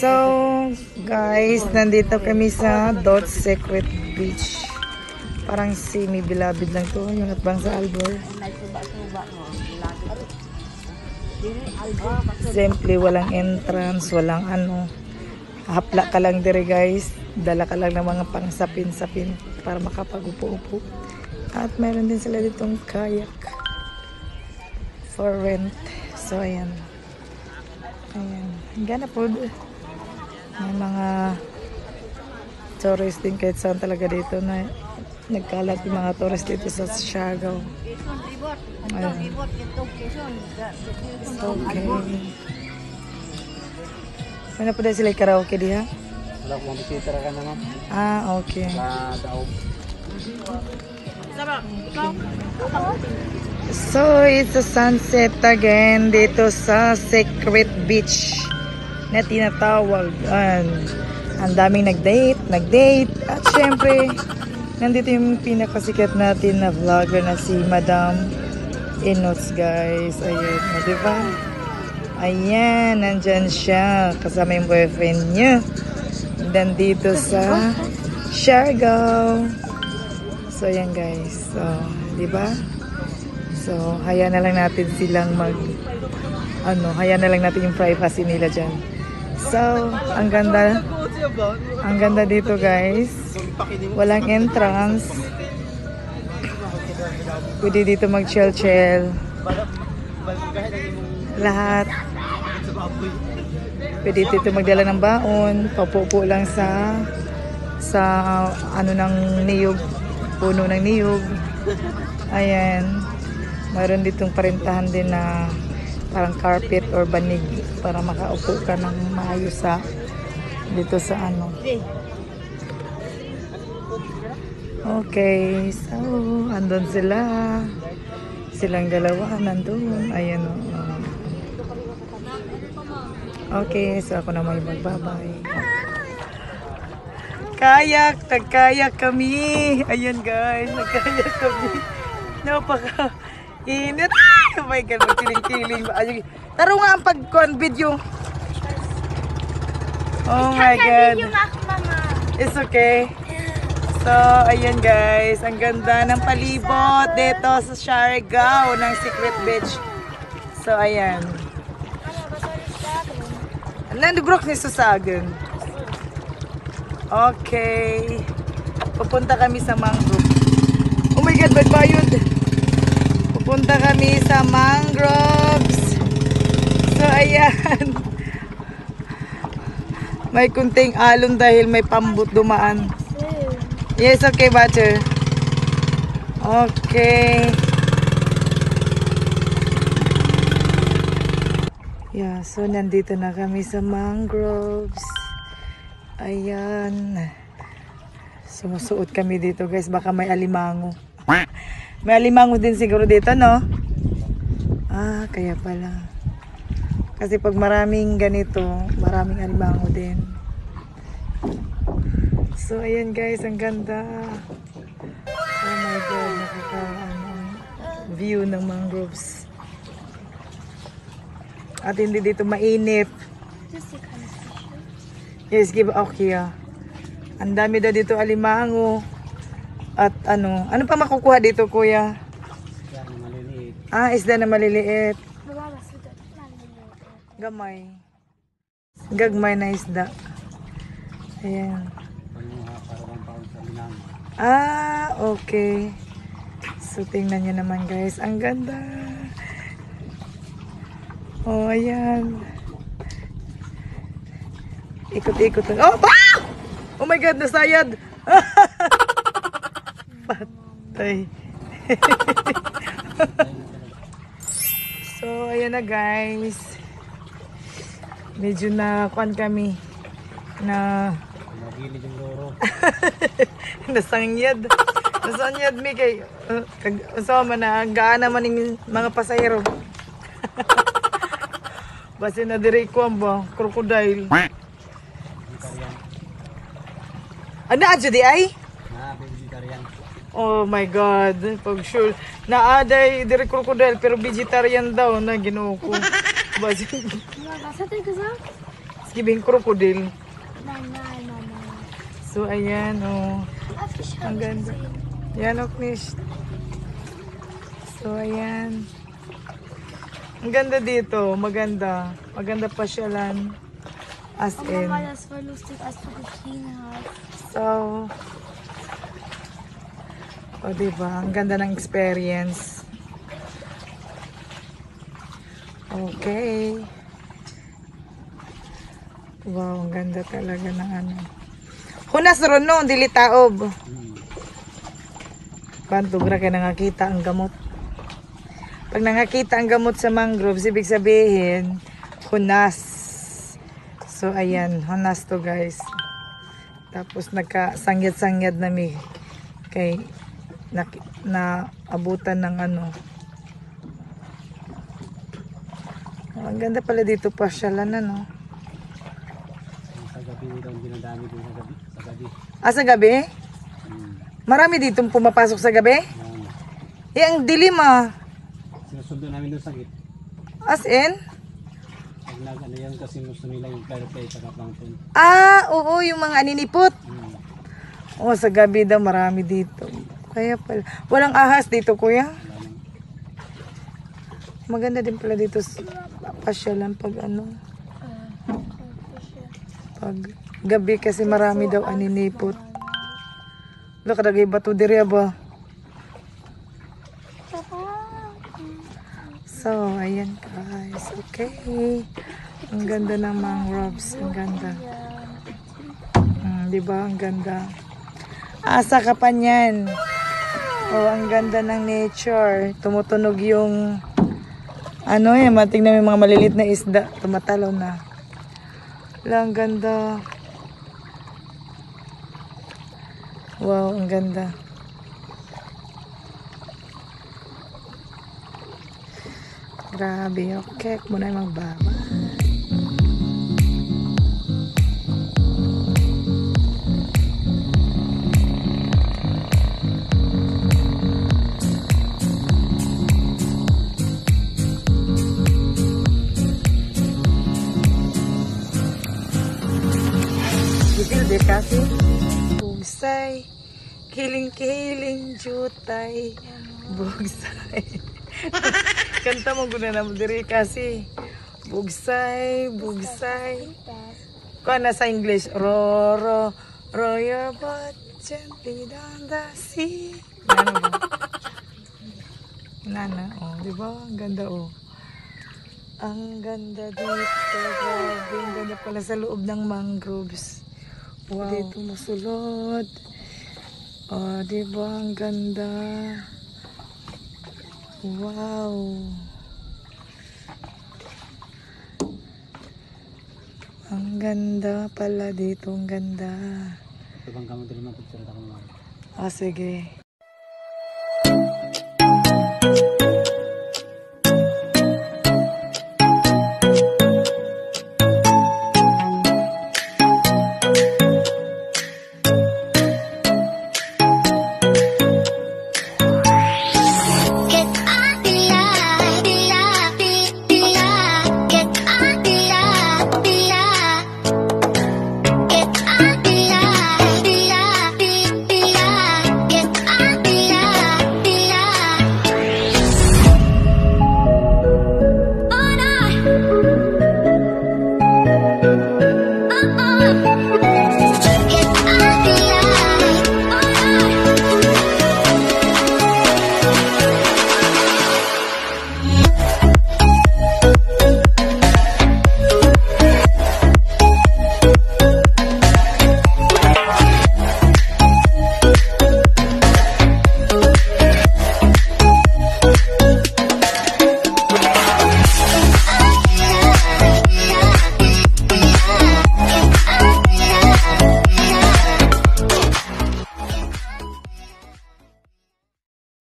So, guys, nandito kami sa Dot Secret Beach. Parang semi-bilabid lang to, yung atbang sa Albor. Simple, walang entrance, walang ano. Hapla ka lang dire, guys. Dala ka lang ng mga pang-sapin-sapin para makapag-upo-upo. At meron din sila ditong kayak for rent. So, ayan. Ayan. Gana po. May mga tourist din kahit saan talaga dito na nagkalat yung mga tourist dito sa Siargao. Ayan. Okay. Ano po dahil sila karaoke diha? Wala kong bisita ka naman. Ah, okay. Sa daog. So, it's a sunset again dito sa Secret Beach na tinatawag. Ang daming nag-date. At syempre, nandito yung pinakasikat natin na vlogger na si Madam Inots, guys. Ayun, diba? Ayan, nandyan siya. Kasama yung boyfriend niya. Nandito sa Siargao. So, ayan guys. So, diba? So, hayaan na lang natin silang hayaan na lang natin yung privacy nila dyan. So, ang ganda dito guys. Walang entrance. Pwede dito mag-chill-chill. Lahat. Pwede dito magdala ng baon. Paupo lang sa ng niyog. Puno ng niyog. Ayan. Mayroon ditong parintahan din na parang carpet or banig para makaupo ka ng maayos sa dito sa ano. Okay, so andun sila. Silang dalawa nandun. Ayan o. Okay, so ako na may magbabay. Nagkayak kami. Ayan guys, nagkayak kami. Napaka-init. Oh my God, magkiling-kiling. Taro nga ang pag-video. Oh my God. It's okay. So, ayan guys. Ang ganda ng palibot dito sa Siargao ng Secret Beach. So, ayan. Nandugrok ni Susagan. Okay. Pupunta kami sa mangrove. Oh my God, bagbayod. Pupunta kami sa mangroves. So, ayan. May kunting alon dahil may pambut dumaan. Yes, okay, butter. Okay. Yeah, so nandito na kami sa mangroves. Ayan. Sumusuot kami dito guys, baka may alimango. May alimango din siguro dito, no? Ah, kaya pala. Kasi pag maraming ganito, maraming alimango din. So, ayan guys, ang ganda. Oh my God, view ng mangroves. At hindi dito mainit. Yes, give okay. Ang dami daw dito alimango. At ano pa makukuha dito, kuya? Isda na maliliit. Ah, isda na maliliit. Gagmay na isda. Ayan. Panuha para bang paon sa linang. Ah, okay. So, tingnan nyo naman guys. Ang ganda. Oh, ayan. Ikot-ikot. Oh, wow! Oh my God, nasayad. Patay. So, ayan na guys. Medyo na kuan kami na Nagilid yung loro. nasangyad mi kay kasama na gaan naman ng mga pasahero. Basta na dire kuan ba crocodile. Ano adyo di ay? Na vegetarian. Oh my God, pag sure naaday dire crocodile pero vegetarian daw na Ginoo ko. Basta It's giving crocodile. No, no, no, no. So, ayan, oh. A fish Ang ganda. Yan, Oknish. So, ayan. Ang ganda dito. Maganda. Maganda pasyalan. As in. Mama, das war lustig, als du geschrien hast. So, o diba? Ang ganda ng experience. Okay. Wow, ang ganda talaga ng ano. Hunas ron no, dili taob. Bantog ra kay nangakita ang gamot. Pag nangakita ang gamot sa mangroves, ibig sabihin, hunas. So, ayan, hunas to guys. Tapos nagkasangyad-sangyad na mi kay na abutan ng ano. Oh, ang ganda pala dito pasyalan ano. Sa gabi daw dinadami din sa gabi. Sa gabi. Ah, sa gabi? Marami dito pumapasok sa gabi? Yan. Eh, ang dilim ah. Sinusundo namin doon sa git. As in? Pag ano yan kasi gusto nila yung clarified sa plankton. Ah, oo, yung mga aninipot. Hmm. Oh, sa gabi daw marami dito. Kaya pala. Walang ahas dito, kuya? Wala nang. Maganda din pala dito sa pasyalan pag ano. Pag gabi kasi marami daw aninipot. Wala kadagay bato diri ba? So, ayan guys. Okay. Ang ganda ng mangroves. Ang ganda. Diba? Ang ganda. Asa ka pa niyan. Oh, ang ganda ng nature. Tumutunog yung ano matingnan mo yung mga malilit na isda. Tumatalaw na. Wala, ang ganda. Wow, ang ganda. Grabe, okay. Muna yung magbaba. Gigil kasi. Bugsay. Kiling-kiling jutay. Bugsay. Kanta mo guna na mo diri kasi. Bugsay, bugsay. Kung nasa English, row your boat gently down the sea. Ano ba? Nana, oh, di ba? Ang ganda, oh. Ang ganda dito, grabe. Ang ganda pala sa loob ng mangroves. Wow. Dito masulod. Oh, di ba? Ang ganda. Wow. Ang ganda pala dito. Ang ganda. Ito bang kamot rin mga picture ako mga. Ah, sige.